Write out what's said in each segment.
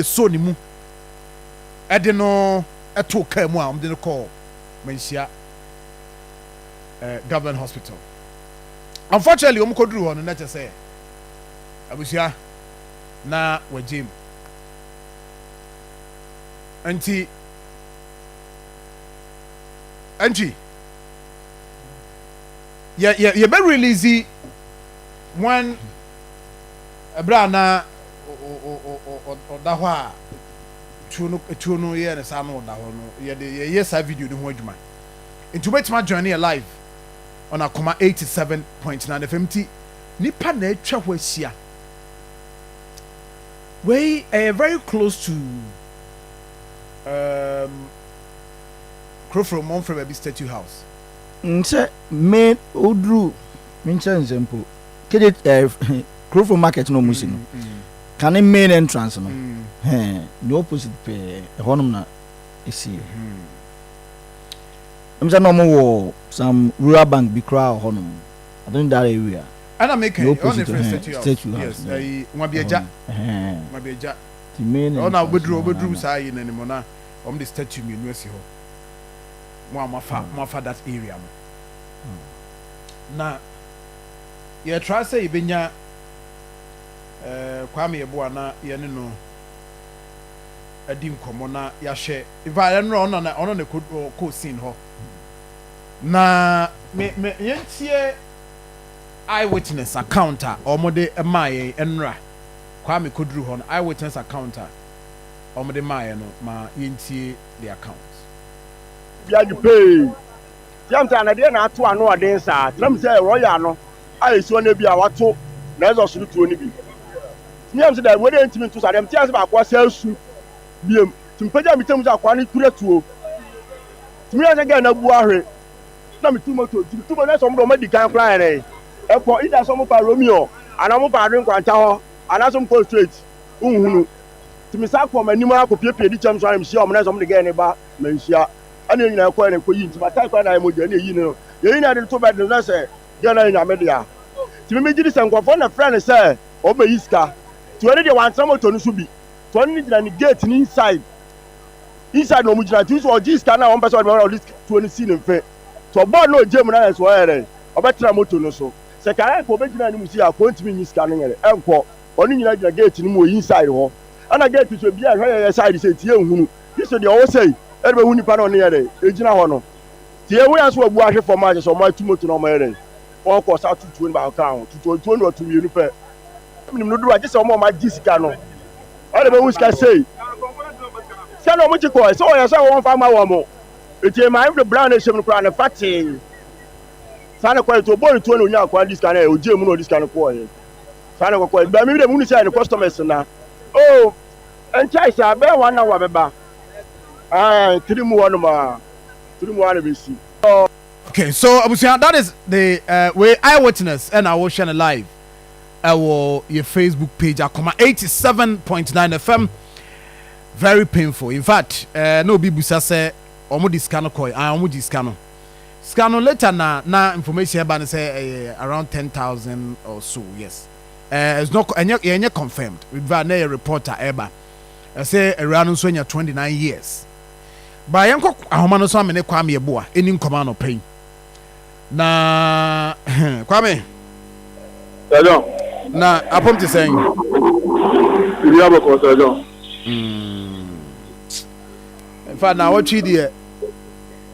so ni mu ede no eto ka mu a omde no call mensia government hospital. Unfortunately koduru ho no na che say abusia na wajim anti you be release one abra na o da ho a chuno ye na sa no da ho no ye yes video no ho adwuma into betima journey live on Akoma 87.9 FM nipa na atwa ho asia we very close to Krofrom Monfrey Baby Statue House. Nse main odru mincha nsempo kede Krofrom market no musi no can main entrance no the opposite pe honum na esi amza no mo some rural bank be crowd honum I don't that area and I make it on the statue house yes Mabieja the main on our bedroom say in anymore na the statue me esi ho mo fa that area na ye try say ibenya kwame ebo na ye ne no adim komo na ya hye iva no ono ne ko scene ho na me yentie eyewitness account omode emaye enra kwame koduru ho eyewitness account omode maye no ma yentie the account bia you pay yamta na de na ato ano oden sa tram say royal no ayesuo na bia wato na ezo suru tuo ni bi nyam say da we dey ntimi to sa dem tia say ba kwa sa su biem timpaja mitem za kwa ni kure tuo timi ya ga na bu ahwe na mi tumoto tumo na so mo di kan plan re e ko ida so mo pa Romeo ana mo pa adwen kwanta ho ana so mo ko straight unhunu timi sa ko manim akopie di cham so am hia o mo na so mo de ga ne ba manhia ana nyina ko ne ko yi ntima tai kwa na mo je na yi no yi na de to bed na say ga na nya me dia timi me gidi sankofo na friend say o be yiska to any de wan moto no so bi to any jina ni gate ni inside no mo jina tu so o yiska na won person o risk to any scene mfe to board no jam na so ere o betra moto no so se kara ko be jina ni musi a ko ntimi yiska no yere enko oni nyina jina gate ni mo inside ho ana gate so bia hwe ye side say tie nhunu so de o say e be huni pa no ne yere e jina ho no tie we aso abu ahwe for match so mo tumoto no mo yere o ko sa tutu ni ba ka ho tutu no atu yenu pe minim no do age se o mo ma jisika no o le be huska say se no mo chiko so o ya so won fa ma wo mo etie ma if the brown nation kura na fati sana kwa to bori to no nya kwa diska na o je mu no diska no ko ye sana kwa ba mi de mu ni say the customers na oh enchai say be one na wa beba trimu one be see. Okay, so abusia, that is the way eyewitness and I will share live our your Facebook page Akoma 87.9 FM. Very painful. In fact, no bibusa say omo discano koi omo discano later na information about say around 10,000 or so. Yes, it's not any confirmed. We've got a reporter eba say around so 29 years. Ba yanko ahoma no so amene kwame eboa eni nkoma no pen na kwame Sajon na apom te sen iri aboko Sajon in fact na watchi de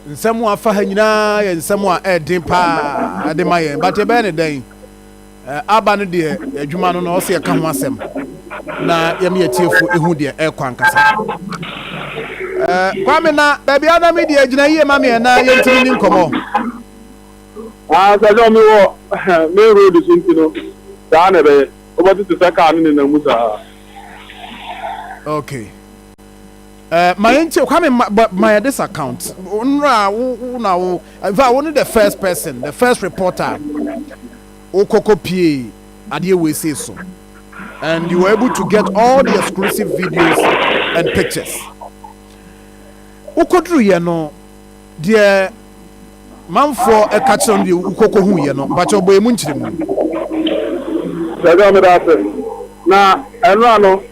nsemu afa ha nyina ye nsemu a edin pa ade maye but e be ne den aba no de adwuma no na o se ka ho asem na yem ye tiefo ehu de e kwankasa kwame na baby ana me de agina yie ma me na ye ntimi ni nkomo Sajon mi wo me road suntino da na be obati to saka anu na musa okay my ente kwame my this account unra na in fact one the first person the first reporter okokopie ade we say so and you were able to get all the exclusive videos and pictures ukodru ye no de manfo e catch on the ukoko hu ye no but obo emu nchire mu Sajon me da se na enu ano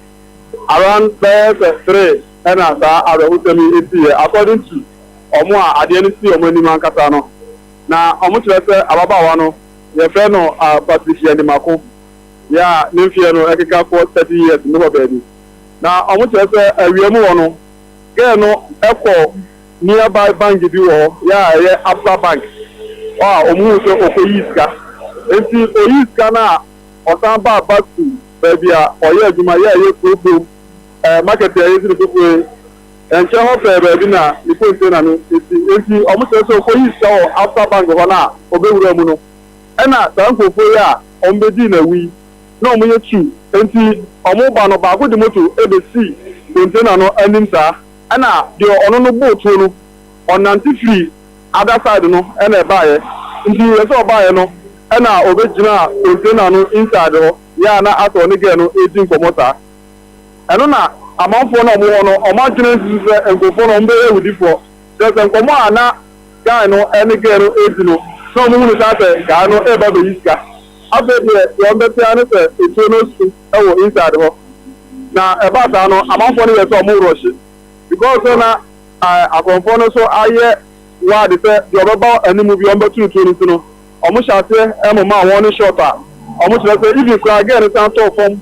around 3 and as I will tell me according to Omo Adianisi Omani Mankatano. Now, how much less Alabawano, your friend Patricia de Mako, yeah, Nymphiano, Ekika for 30 years, no baby. Now, how much less a Riamuano, Gano, Echo, nearby bank, if you are, yeah, after bank. Wow, Omuso Okoyiska. If you Oyiska now, or some back to baby, or yeah, you might market there is the and Chaho baby now, the question if you almost also Okoyiska after bank of Hana, Obemuno. And now, thank you for ya, on Bedina, we no more true. And see, a mobile about good motor, ABC, container no ending, sir. And now, the honorable on 93 other side no and a buyer nti we so buyer no and na original container no inside no ya na ato ne ge no 18 komota eno na amanfo na mo no o ma dwene nse enkofo no mbe ewudifo just enkomo ana guy no ene ge no 18 no so mo mu sa se ga no e ba be yiska abe de yo mbe tia no se eto no su e wo inside ho na e ba ta no amanfo no ye so mo rush because na akonfo no so aye wa de say the oba any movie on betu to no omo shate e ma won Sho.T omo tire say if you cry again san to form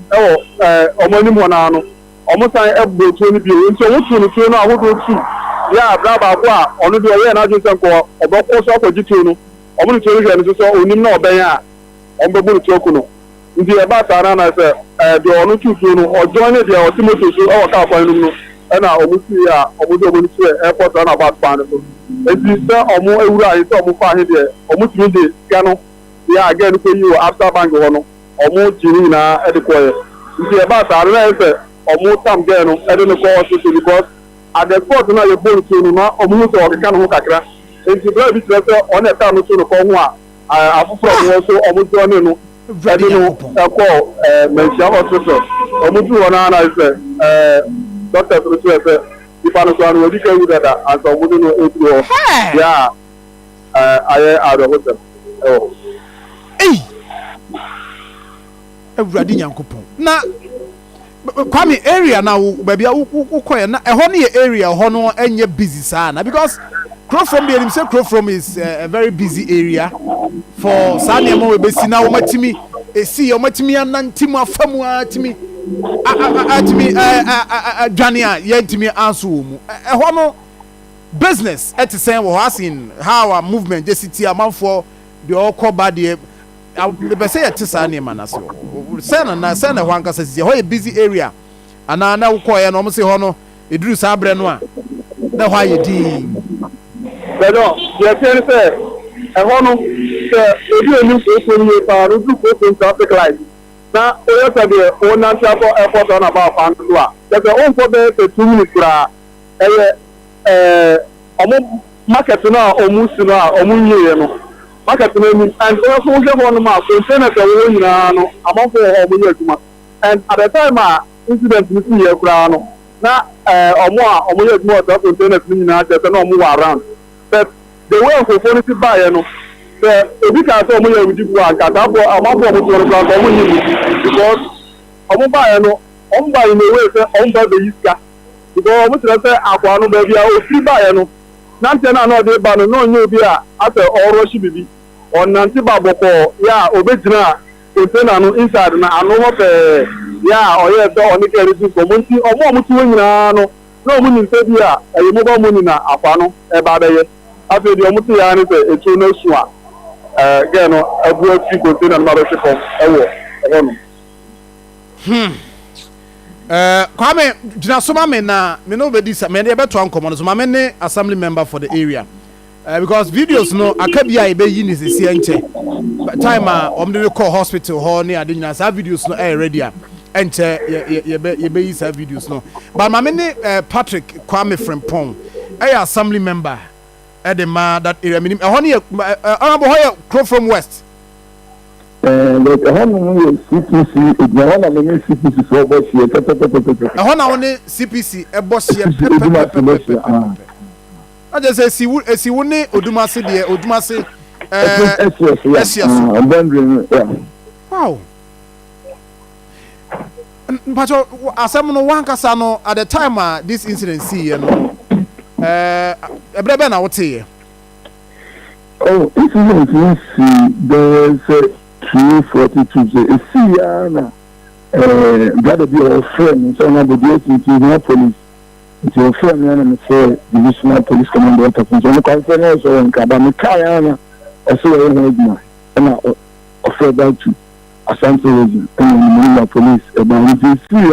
omo ni mo na no omo san e bro to ni bi nti omo tu no ahodo tu ya bra ba ko a ono de oye na ju sen ko obo ko so ko jitu no omo ni to ni so onim na oben a omo bu ni to ko no nti e ba ta na say de ono tu no ojo ni de o timoto so o ka kwa no and I almost see almost airport on about Pan. And this almost every almost find here, almost midday, Cano. Yeah, again, for you after Bank Hono, almost Girina at the choir. You see about our almost some Gano, I don't know because at the port now you're born to no almost or the Cano Kakra. And you drive it on a town to the Conwa. I from also almost one, I don't know, a call, mention also. Almost one is Doctor if I know what you can do that, and so wouldn't know. Yeah, I out of them. Oh, hey, a ready young couple. Now, come area now, baby. A honey area, honor, and you're busy, sana, because Krofrom, the himself, Krofrom is a very busy area for Sanya Mo, Bessina, Matimi, a sea, or Matimi, and Nantima, Famua, Timmy. Jania, yet me answer. A homo business at the same asking how our movement just city amount for the all call body. I say at Tisani Manaso. Send a one says a busy area, and I now call an almost hono. It drew Sabrenois. That's why you did. But no, you can say a hono, if you look open your power, look open traffic light. Now, Oyota, own airport on about Pandua. There's a own for the 2 minutes. Market now, almost now, almost market and also one mark, container among for and at the time, incident with me, Crown. Now, or more containers in no move around. But the way for policy buyer. Obi ka so mo yawudi ku anka ta bo amabo mo to ro ko mo ni because omo ba no on ba in a way say on ba the iska because mo tell say akwa no ba bia o free ba no nante na no de ba no no nye obi a ate oro shi bibi on nante ba boko ya obejina container no inside na ano ho pe ya oye so oni kere tu ko mo nti omo mo tu nyina no no mo ni se bia e mo ba mo ni na akwa no e ba be ye afi de omo tu ya ni se etu no su a again, I brought 3 container membership from Kwame, Jinasoma me na me no be this me dey beto ankomo so me ne assembly member for the area. Because videos no akabia e be yi ni sisi enche. Time omde call hospital ho ne ade nyina sa videos no ready a enche ye be yi sa videos no. But me ne Patrick Kwame Frimpong assembly member. Edema that area minimum. Honey, honorable Hoya Krofrom West. But honor CPC, CPC for boss. Honor CPC, a boss here. I just say, see, Odumasi, Odumasi, yes, I'm wondering, wow. but asem no one kasa no at the time this incident see you know ebrebe na wote ye. Oh, incident you see there's 242 say see ya na brother be our friend so na the DST police. It's your friend and say divisional police commander of the so conference so in Kabami Kayana also and offer that to Asante region and the police about this see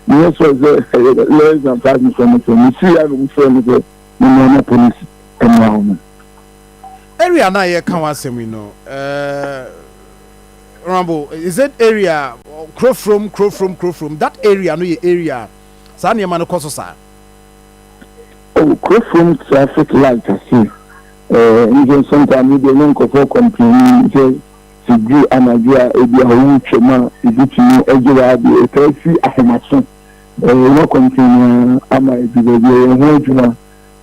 yes was less than 5 minutes from me see I'm from the police and area na ye kan wasem we know Rambo is it area Krofrom that area no ye area sa na no koso sa. Oh, Krofrom traffic light I see even sometimes they don't go for complaining say do anajua ebi awu chema ibitini ejira bi etasi ahemaso no continue ama ebi be ho juma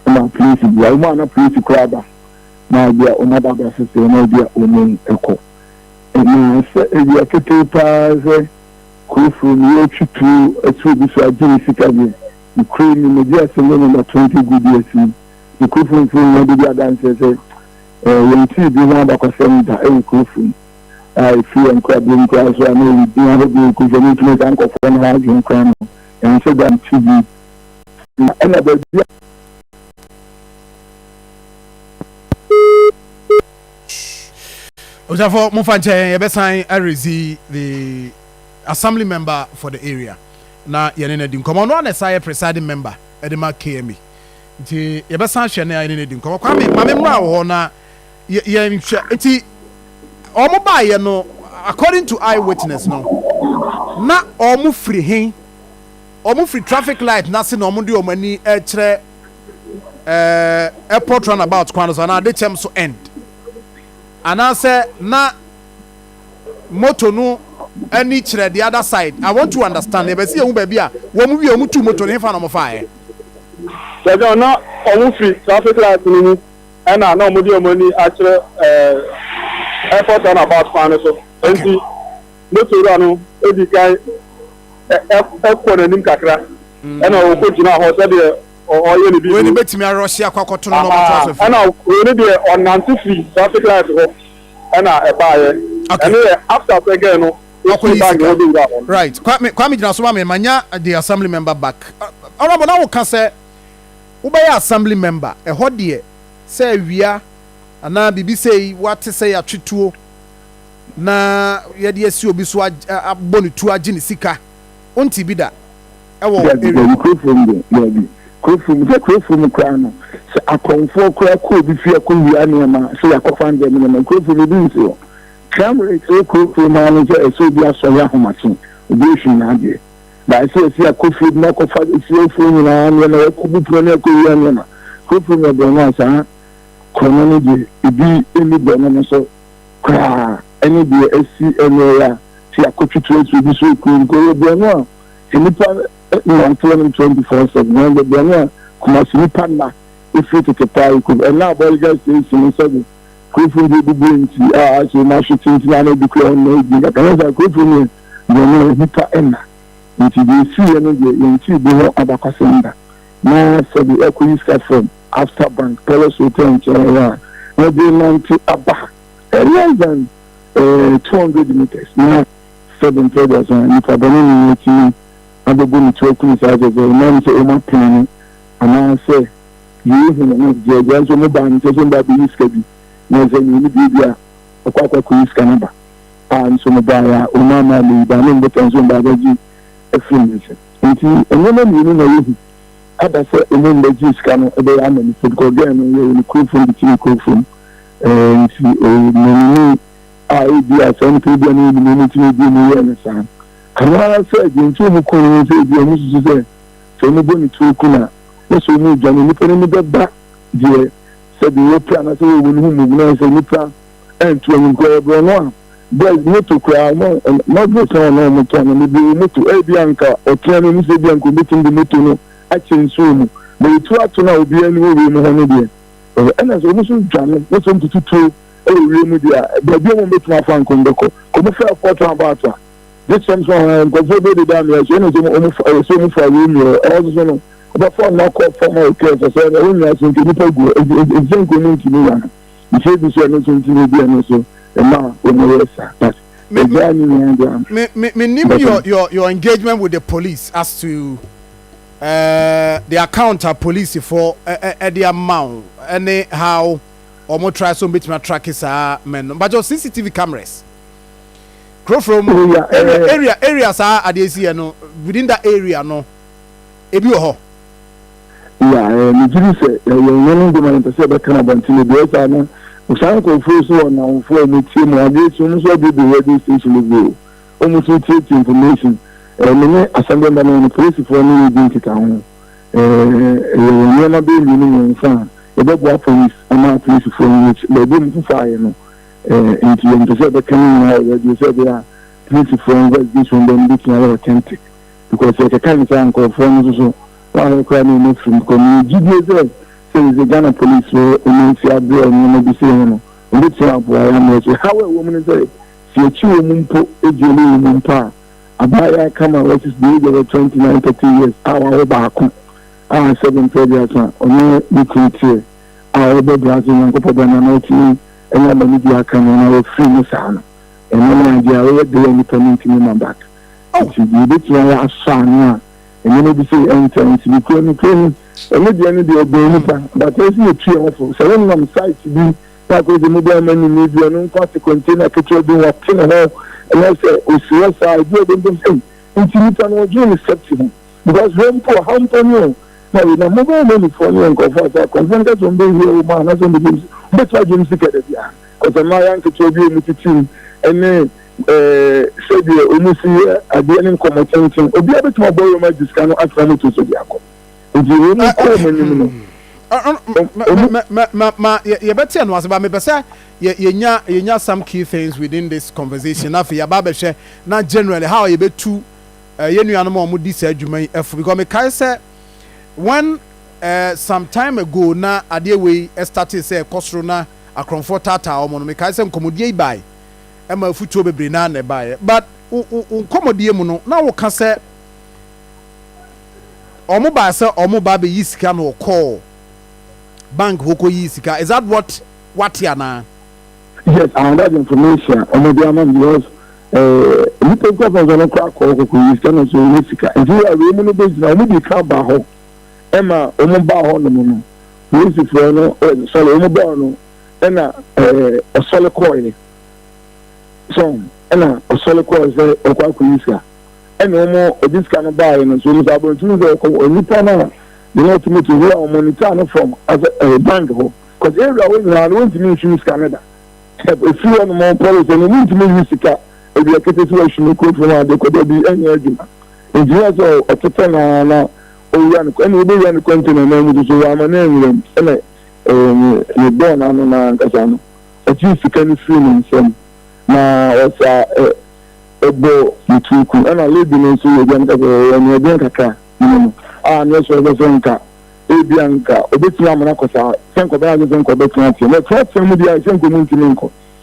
ama police bi ama na police kraba na bia onaba ba sese na bia omen eko eni se ebi akete pa se Krofrom yo chitu etu bi so ajiri sika bi Ukraine ni media se no na 20 good years ni Krofrom no bi adanse se yenti bi na ba kwasem da Krofrom I feel and crab in class. I know we have a good to make uncle for an argument crime and so that TV. Another Ojafo Mufanche Yebesan Arezi the assembly member for the area. Na yenene dim komo no na say presiding member Edema KME. Nti Yebesan hwe na yenene dim komo kwa me mra wo na ye nti omo baye no according to eyewitness no na omo free hin omo free traffic light na se na omo de omo ani e kire airport runabout kwan so na de chem so end ana say na moto no ani kire the other side. I want to understand e be see ehun ba bia wo mu wi omo tu moto ne fa na mo fa e so na omo free traffic light ni na omo de omo ani a kire airport on about fan so enti motor no edi kai e na nim kakra e na o ko jina ho se de o ye ni bi we ni betimi a Russia kwakoto no motor so e na we ni de on anti-free traffic light ho e na e ba ye and after again no right kwame jina so ma me manya the assembly member back honorable na wo ka se wo be assembly member e ho de se awia ana bibi sei wate sei atwetuo na yede esi obi so abonu tu agi ne sika onti bi da ewo Krofrom krano se akonfo kra ko bi fi akowi anema se yakofan de me na Krofrom bi nso camera se Krofrom anu je eso bi aso ya homatin obi shi na ade ba se si akofi na kofa si ofo ni na na ko bu pro na akowi anema Krofrom de na sa kono ni de ibi eni be no so kwa eni de esi eni ya ti akotwetwe bi so ko be no nipa no 24/7 when the Ghana kuma nipa na ifi to pay ko and now boy guys say so Krofrom dey do nti so na shooting na na bi ko no bi ka na Krofrom no nipa ena nti dey see no dey nti bi no abakasenda na so the equity start from after bank Palace Hotel in China where they want to abba less than 200 meters now 7 traders and if I don't know I'm going to talk to the man say my plan and I say you know the guys on the band saying that the iskabi na say you need bia akwa ku iskanaba and so mobile o mama le ba no beton so ba ji efin nti enwema ni na yehu ada say eno le ji iskano e be ya na ni ko gen no ye Krofrom bi ti Krofrom nti o ni a bi a so nti bi na ni ti bi ni ye na san kana say jintu mu ko ni say bi mu su say so ni boni tu kuna so ni jani ni pere ni be ba je say bi wo plan say wo ni hu mu na say ni plan and to ni ko e bro no but moto kwa no go so no moto no bi moto e bi anka o tian ni say bi anko meeting the moto no a chin so mu be tu ato na obi ani wo mu ho no de and so mu so jani wo so tutu e wo mu de ba bi mo meeting afa anko ndeko ko mo fa photo about this time so go for the damn yes you know so for room also so but for no call for my case so the room yes into people go it's going to me one you say this you know something to be and so and now when you are but me name your engagement with the police as to the account of police for the amount and how or try so bit my track is men but your CCTV cameras Krofrom areas are adesi no within that area no ebi ho me did say you go man to say be kana banti be say na usan ko fu so na fu me team o dey so no so be the radio station go almost take information me assembly man no police for no dey kita ho you na be me fan e be go police ama police for which they dey fire no into you say the coming radio say they are police for investigation them looking at authentic because they can say uncle from so one crime no from community GDS say the Ghana police so in the abroad no be say no we say abroad am say how a woman say she chiwo mumpo ejele mumpa abaya kama what is the age of 29 30 years our back 7 years on we create our Brazil and Copa Banana team and I'm going to be a free Musana. And then I will do independent in my back. Oh, you did your son, and then we say, enter to be clean, and maybe any day of the but there's no tree awful. So when I'm site to be that was the mobile money, maybe an unconsequent I could do a tin and all, and I say, oh, serious, I do them say, intimate and was really acceptable. Because when for how you. Now, in a mobile money for you and go for that, consented on being here, man, that's on the games. That's why James get it, yeah. Because I'm my uncle to be with the team, and then say the almost here at the end of commenting, or be able to borrow my discount after me to Sobiaco. If you really you better know about me, but you some key things within this conversation. Now, for your barber share, not generally how you bet to you animal would decide you may because me can say. When some time ago na adewe started say Kosrona Akronfo tata omo no me kai say nkomodie bai e ma futuo bebre na na bai but nkomodie mu no na wo ka say omo ba say omo ba be yisika no call bank hoko yisika is that what ya na yes and that information omo dia man because you take up on the crack hoko yisika no so yisika and you are we mu no be na omo bi ka ba ho Emma, Omba Honomo, music for no, sorry, Omobono, Enna, a solid coin. So, Enna, a solid coin, or Quakuisa. And no more of this kind of buy, and so I will choose a Nipana, the ultimate to where Monitano from as a bank hole. Because area went to meet you, Canada. Have a few more policy and need to meet Musica, if you are situation, could from there could be any argument. If you have a Titana. Oh, and we be on the continent, and so I'm a name, and you born on an Casano. At least you can feel in some. Now, it's a bow between and I live in so again, and you drink a car. And yes, I was on car. A Bianca, a bit Yamanacosa, think about it and Quebec. Let's have somebody I think we need to link.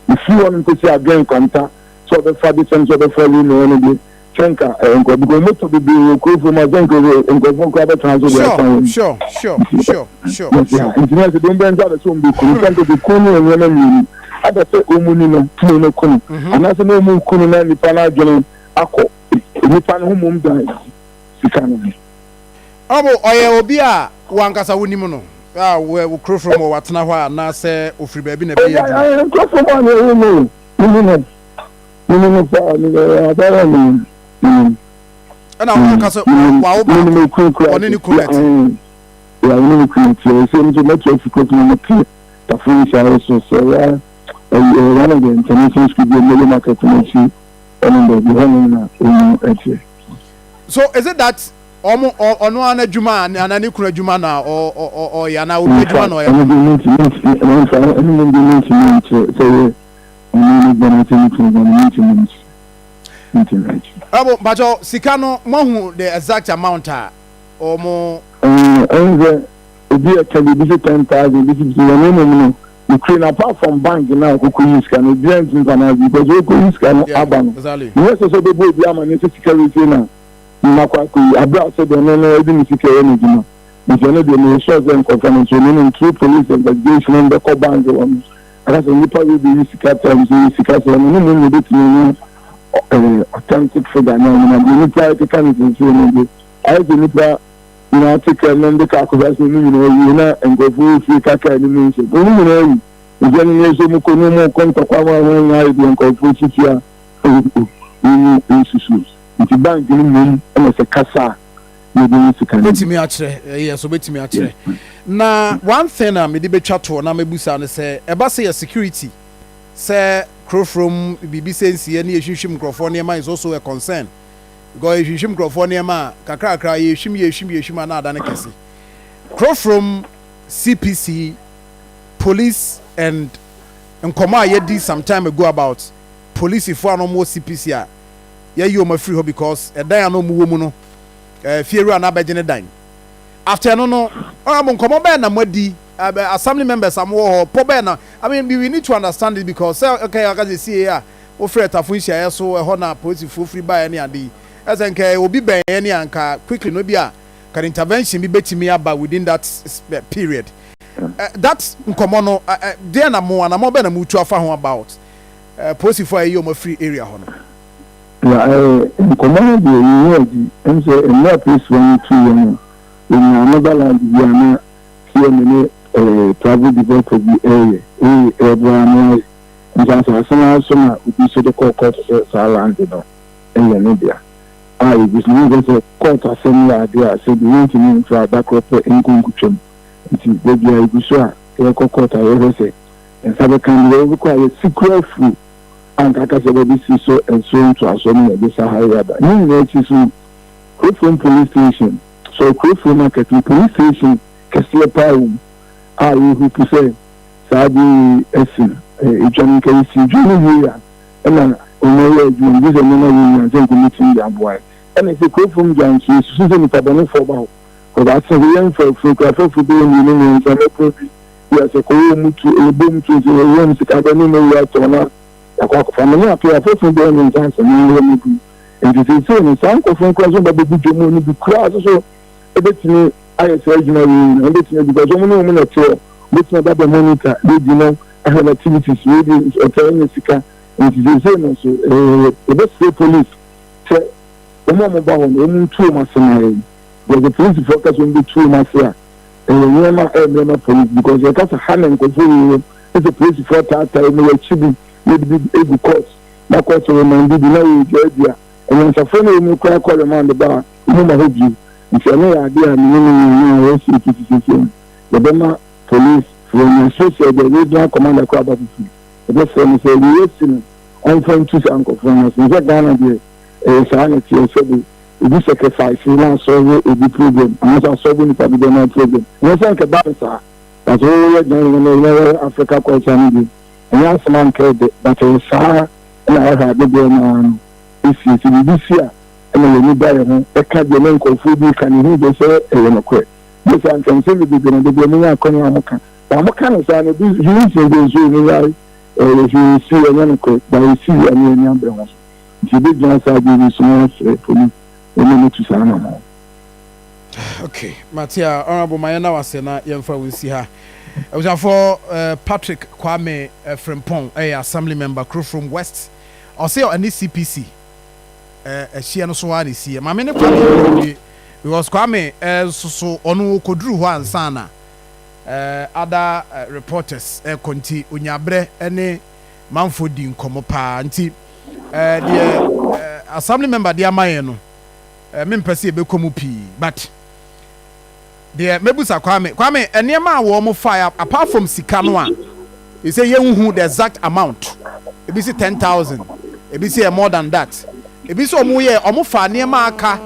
If you want to see again, contact, so the father sends of the family, no, Chenka, because most of the Krofrom and Krofrom transfer. Sure. International don't bend out the same book. You can be cool and women. I just say, Omunino, Tuno Kun. And as a no moon Kun and Nipana Johnny Ako, Nipan whom died. Sikan. Oh, I will be a Wankasa Winimono. Ah, where will Krofrom or Watanawa, and I say, Ufri baby, I am Krofrom, no. And I want to wow, on any correct. Yeah, I create. So, to make you focus on the key. The French are also so. One of the international school be market and the so, is it that almost or no one Juma and any Juma now or Yana will be one or Bajo Sikano Mohu the exact amount or more. Be a can be 10,000. This is the name. Ukraine apart from bank now who could use can be because we could use can happen. Yes, so the boy be a security now. Makwaku abra said the no even security now. The general shows them conference meaning through police investigation and the bank on. As a nipa will be security security no bit authentic figure now. The nipa can be I the nipa take a member calculation, and go through free caca and the generation who can no more come to our idea and go through Chitia issues. It's a bank in and it's a casa. Wait me actually, yes, wait me actually. Now, one thing I'm a debate chat to, and I'm a busa and say, about say security, say, Krofrom, BBC, any issue, Krofrom is also a concern. Go issue Krofrom, Kakra, Yeshim, and Adana Kessi. Krofrom, CPC, police, and Akoma did some time ago about police if one or more CPC. Yeah, you are free because a day no woman, fear and abedin dying. After no, I'm come on, I'm ready. Assembly members, I'm more pobena. I mean, we need to understand it because, okay, I can see here, Ofred Tafuncia, so a honor police for free by any idea. As I can will be by any anchor quickly, no be a can intervention be betting me about within that period. That's common. There are more and I'm more than a mutual about policy for a yom free area. Command the and say a more place 1 2 in another land, we are not here travel develop the area. Everyone and some would be so the court land, in India. I was not a court assembly idea, said the one to me for back up in Kunkuchum. It is baby, I be sure, the court I ever say. And some can require secret food. And I can say this is so and so to us only this Sahara. You know, it's Krofrom police station. So Krofrom market police station, Castle Power. Are you who to say Sabi Essen, a John Casey, Junior here, and then on this and then committing their boy. And if you Krofrom Johnson, Susan Tabano for about, because that's a young for doing union and every yes, a column to a boom to the rooms, the Cabano, to family appear for them in Johnson, and it is saying some from question, but the good money be cross. So, a bit me, I say, because women are told, what's not the monitor, I have activities, reading, or telling the sicker, and it is saying also, the best police say, Momo about 2 months, but the police focus on the 2 months here, and remember police, because they got a hand and control, it's a police for that time, we are cheating. Maybe able courts, my courts will remind you, and when it's a friend of you call them on the bar, you know, I hope you. If you have no idea, the Burma police from associate the regional commander crab of the best friend say, we listen on from 2 uncle from us. In fact, Ghana, the sanity and so we sacrifice, we now solve the problem, and also solving the problem. We think about it, that's all we're doing in Africa culture. And yes, man cared that I saw and I had the game issues in this year. And then you buy a card, the link of food, you can hear the say, and quit. This I can say the beginning of the Birmingham Konoka. I'm a kind of sign of this, you see the Zoom, if you see a young quit, but you see a number of us. If you did not say this small for me, we need to sign. Okay, Matia, Honorable Mayana was saying that young fellow will see her. I was for Patrick Kwame Frimpong, assembly member, Krofrom West. I'll say any CPC. She and so on is here. My many because Kwame so on Kodru one sana. Other reporters Conti Unyabre any Manfodi Komopa anti the assembly member dear Mayeno. Mimpesi Bekomupi, but the Mebusa Kwame, and near my warm fire apart from Sikanwa. You say you who the exact amount. If you say 10,000, if you say more than that, if you say omufa near Maka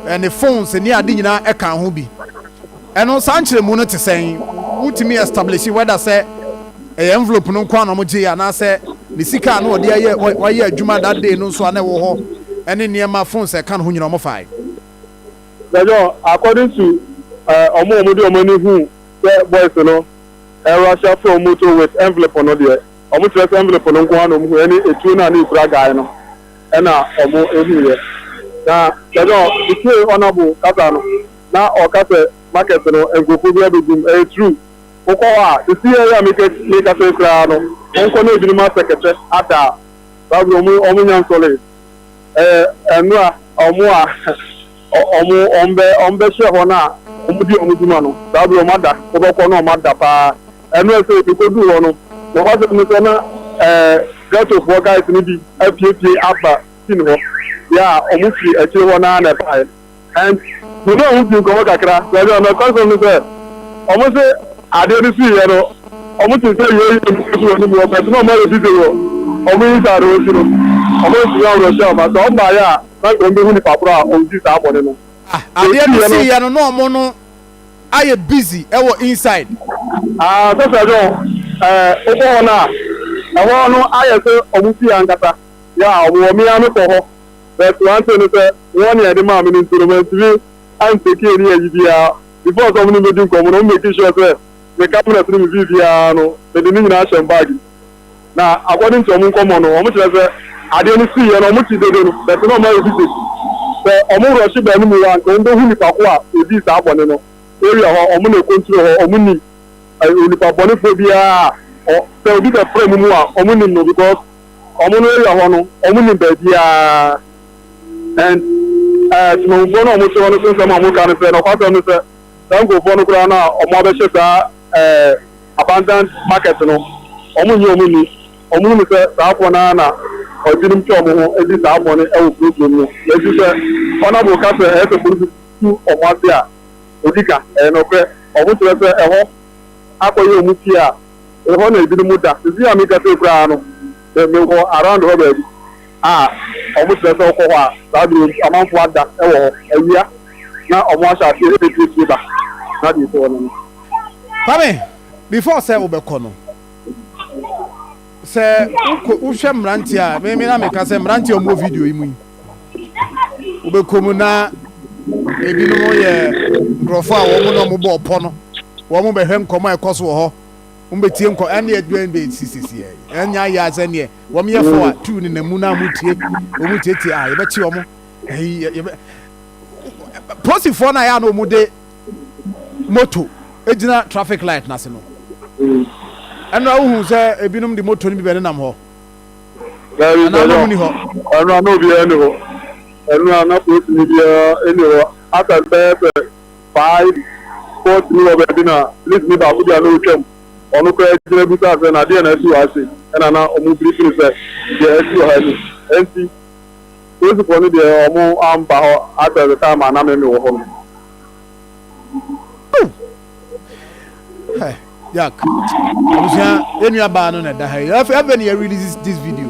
and the phones and near Dina Eka Hubi. And on Sanchez Muno to saying, who to me establish whether say a envelope no quan omoji and I say the Sika no dear why ye Juma that day no so I never and in near my phones I can't who you know five. According to Momo money who boys, Russia from motor with envelope on the almost envelope on one of any a tuna and Bragano. And now, here. Now, the honorable Catano. Now, or Cata market and go for a true. Okoa, the CIA make a crowd. Uncle Nibima Secretary at that. Omunian Solid. And Omua Ombe Shehona, Omudi Omudimano, W. Mada, Obokono Mada, and we say people do one. The husband got to four guys maybe FPP Abba, yeah, Omuki, a Chiwana and a five. And you know who you go back, whether I'm a cousin there. Almost I didn't see you. Almost say you're but no matter video. Almost I don't know. Almost young Rochelle, but don't buy ya. Like when you Papa on this album. I didn't see you no mono. I am busy. I was inside. That's I know. Okona. I want no I say Omuki and Kata. Yeah, we are me for but one thing is 1 year the man in instrument and take care of before someone do come on making sure that the cabinet room Viviano, the denomination bag. Now, according to Omun Common, how much I didn't see and how much they do, that's not my visit. The Omun Rashid and Mulan, and the Hunipaqua, with this abonnement, area or Omun control or Omuni, Unipabonophobia, or so bit of Fremua, Omunin, because Omun Omuni Bedia. And no one almost one of them can say, no, I don't go for no ground or mother abandoned market. No, Omuni, Saponana, or didn't show me this album. I will prove you. Yes, you say, honorable Castle has a proof to Omatia, Odika, and okay, or which was a home. After you move here, the honor didn't move that. The Amica Soprano, they will go around already. Almost the so far, that is a month what that a year. Now, almost I feel it. That is one. Pame, before say Obekono, say Usham Rantia, maybe I make us a Rantia more video in Ubekomuna, maybe no more Krofrom, woman on mobile pono, woman by him come across her. Umbetim ko ane adwan be CCC anya ya zane wo me yefo a tu ni namuna mutie omutieti a yebeti omo prosifo na ya no mude moto ejina traffic light na se no eno awu se ebinom de moto ni bi be nam ho na ni ho eno no bi ene ho eno na ko ni bi ene ho ata be 5 4 ni obe bi na list ni ba ku dia no twem onu ko ejire buta se na dia na su ase na na omu briefing se dia su ha ni enti those for ni dia omu amba ho at the time na me wo ho hey yak obusia enu aba no na da ha even you release this video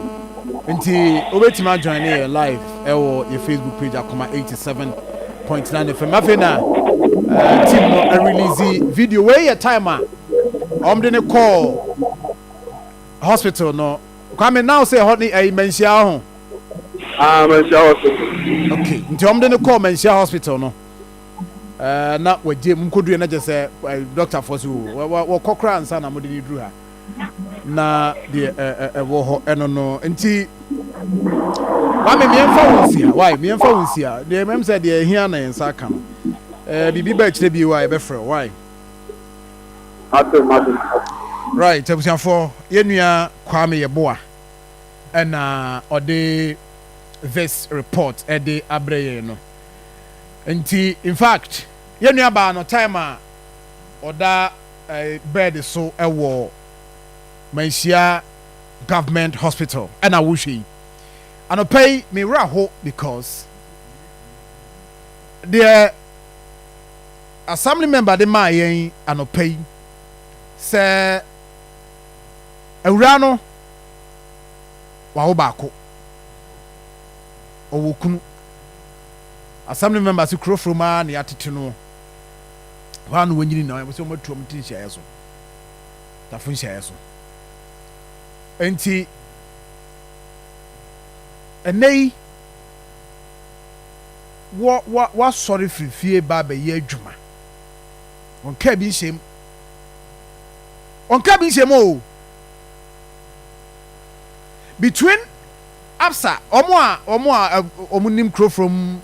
enti obetima join here live ewo your Facebook page Akoma 87.9 FM afena team no release video where your timer didn't call hospital no come now say honey a mensia ho mensia hospital okay nti didn't call mensia hospital no na waje mkodu na je say doctor for so wo kokra ansa na modini dru ha na de wo ho eno no nti wa me miemfa wonsia why miemfa wonsia de mem say de hia na ensa ka no bibi ba kire bi why be frɛ why right for yenua kwame yeboa and ode this report ede abreye no nti in fact yenua ba no time oda bed so ewo Mansia government hospital and I wish and pay me raho because the assembly member de ma yen and pay say Eurano wa obako owokunu assembly member si Krofrom na yatete no wan wonyini na we so matuom tin hia yeso tafun hia yeso enti enei wa sorry fifie ba be ye adwuma on ka bi nsem ɔnka bi nhyɛ mu o between absa ɔmo a ɔmo nim Krofrom